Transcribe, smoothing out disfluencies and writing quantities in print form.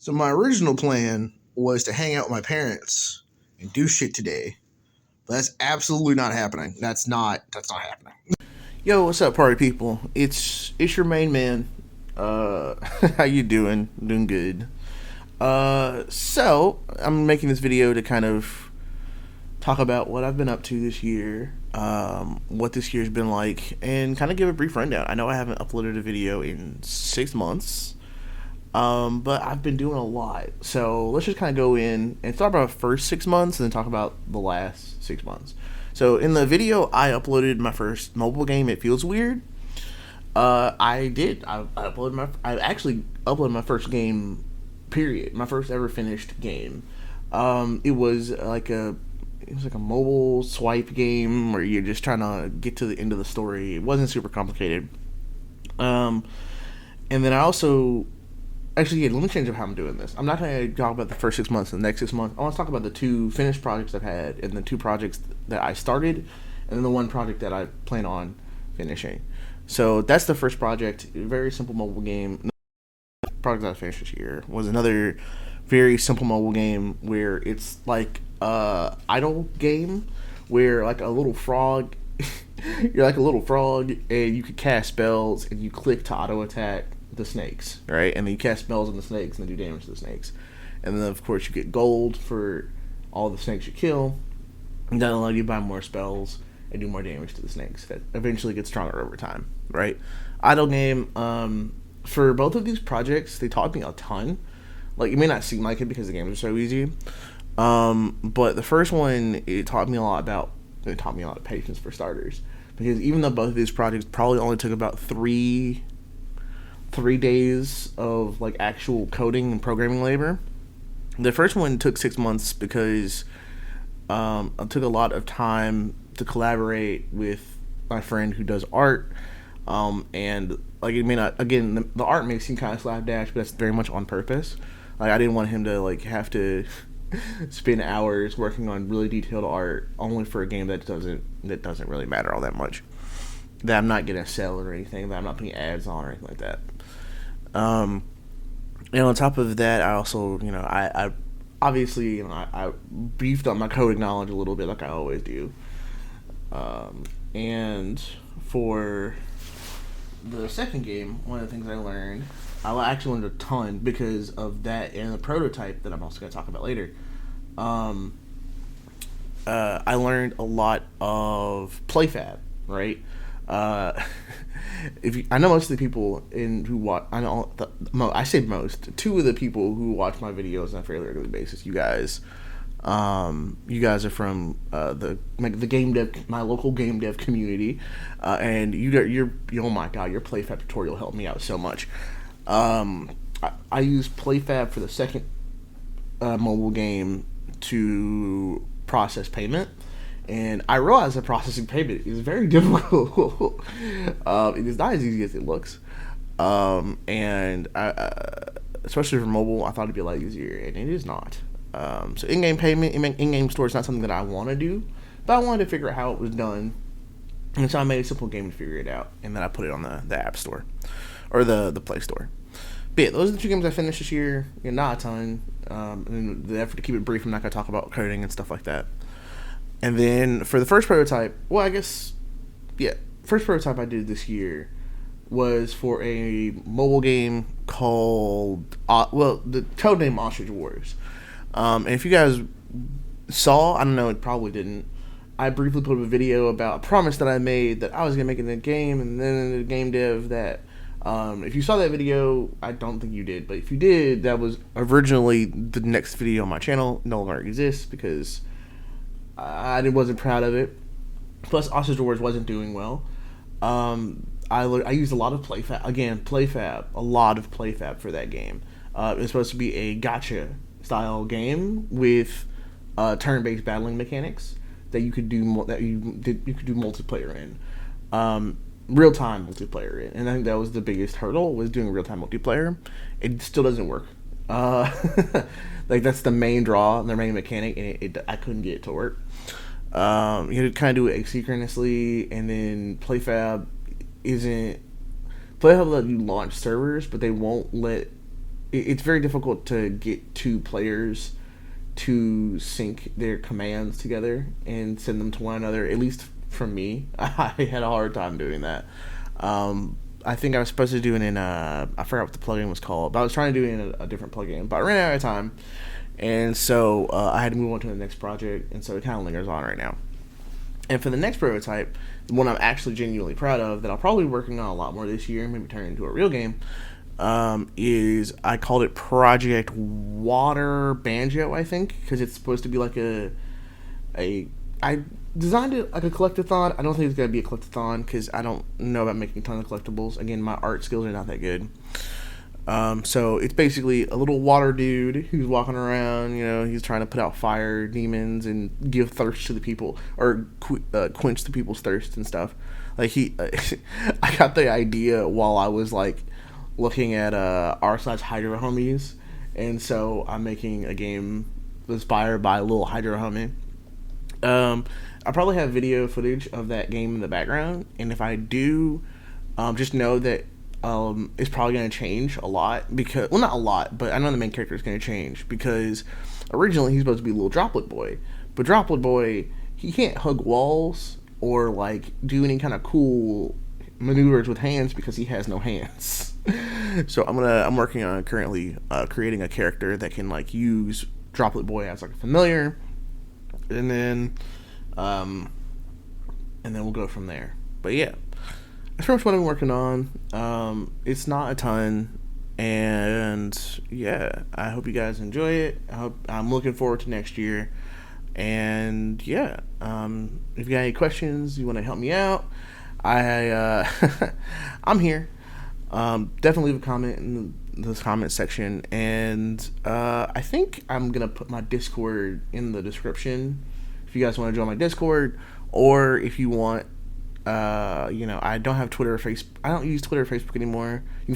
So my original plan was to hang out with my parents and do shit today. But that's absolutely not happening. That's not happening. Yo, what's up, party people? It's your main man. How you doing? Doing good. So I'm making this video to kind of talk about what I've been up to this year, what this year's been like, and kind of give a brief rundown. I know I haven't uploaded a video in 6 months, but I've been doing a lot. So let's just kind of go in and talk about the first 6 months and then talk about the last 6 months. So in the video, I uploaded my first mobile game. It feels weird. I did. I actually uploaded my first game. Period. My first ever finished game. It was like a mobile swipe game where you're just trying to get to the end of the story. It wasn't super complicated. Um, and then I also actually, yeah, let me change up how I'm doing this. I'm not going to talk about the first 6 months and the next 6 months. I want to talk about the two finished projects I've had and the two projects that I started, and then the one project that I plan on finishing. So that's the first project. A very simple mobile game. The project that I finished this year was another very simple mobile game where it's like a idle game where like a little frog. You're like a little frog, and you could cast spells, and you click to auto attack the snakes, right? And then you cast spells on the snakes and then do damage to the snakes. And then, of course, you get gold for all the snakes you kill. And that'll allow you to buy more spells and do more damage to the snakes that eventually get stronger over time, right? Idle game. For both of these projects, they taught me a ton. Like, it may not seem like it because the games are so easy. But the first one, it taught me a lot of patience for starters. Because even though both of these projects probably only took about three days of like actual coding and programming labor. The first one took 6 months because it took a lot of time to collaborate with my friend who does art. And like it may not again the art may seem kind of slapdash, but that's very much on purpose. Like I didn't want him to like have to spend hours working on really detailed art only for a game that doesn't really matter all that much. That I'm not gonna sell or anything. That I'm not putting ads on or anything like that. And on top of that, I also, I obviously, I beefed up my coding knowledge a little bit, like I always do. And for the second game, one of the things I actually learned a ton because of that and the prototype that I'm also going to talk about later. I learned a lot of playfab, right? Uh, I know most of the people who watch, I say most, two of the people who watch my videos on a fairly regular basis. You guys are from the game dev, my local game dev community, and you're oh my god, your playfab tutorial helped me out so much. I used playfab for the second mobile game to process payment. And I realized that processing payment is very difficult. It is not as easy as it looks. And especially for mobile, I thought it'd be a lot easier, and it is not. So in-game payment, in-game store is not something that I want to do, but I wanted to figure out how it was done. And so I made a simple game to figure it out, and then I put it on the App Store, or the Play Store. But yeah, those are the two games I finished this year. Not a ton. In the effort to keep it brief, I'm not going to talk about coding and stuff like that. And then for the first prototype, first prototype I did this year was for a mobile game called, the code name Ostrich Wars. And if you guys saw, I don't know, it probably didn't. I briefly put up a video about a promise that I made that I was going to make in the game, and then in the game dev that, if you saw that video, I don't think you did, but if you did, that was originally the next video on my channel. No longer exists because I wasn't proud of it. Plus, Ostrich Wars wasn't doing well. I used a lot of playfab, a lot of playfab for that game. It was supposed to be a gacha style game with turn-based battling mechanics that you could do multiplayer in, real-time multiplayer in, and I think that was the biggest hurdle, was doing real-time multiplayer. It still doesn't work. Like that's the main draw, their main mechanic, and I couldn't get it to work. You had to kind of do it asynchronously, and then playfab let you launch servers, but they won't let it's very difficult to get two players to sync their commands together and send them to one another. At least for me, I had a hard time doing that. I think I was supposed to do it in I forgot what the plugin was called, but I was trying to do it in a different plugin, but I ran out of time, and so I had to move on to the next project, and so it kind of lingers on right now. And for the next prototype, the one I'm actually genuinely proud of, that I'll probably be working on a lot more this year, maybe turn it into a real game, is I called it Project Water Banjo, I think, because it's supposed to be like I designed it like a collectathon. I don't think it's gonna be a collectathon because I don't know about making a ton of collectibles. Again, my art skills are not that good. So it's basically a little water dude who's walking around. You know, he's trying to put out fire demons and give thirst to the people, or quench the people's thirst and stuff. Like I got the idea while I was like looking at r/slash Hydro Homies, and so I'm making a game inspired by Little Hydro Homie. I probably have video footage of that game in the background, and if I do, just know that it's probably going to change a lot, because, well, not a lot, but I know the main character is going to change, because originally he's supposed to be Little Droplet Boy, but Droplet Boy, he can't hug walls or like do any kind of cool maneuvers with hands because he has no hands. So I'm working on currently creating a character that can like use Droplet Boy as like a familiar, and then we'll go from there. But yeah, that's pretty much what I'm working on. It's not a ton, and yeah, I hope you guys enjoy it. I'm looking forward to next year, and yeah, if you got any questions, you want to help me out, I'm here. Definitely leave a comment in the comment section, and I think I'm gonna put my Discord in the description if you guys want to join my Discord, or if you want, I don't have Twitter or Facebook. I don't use Twitter or Facebook anymore. You can follow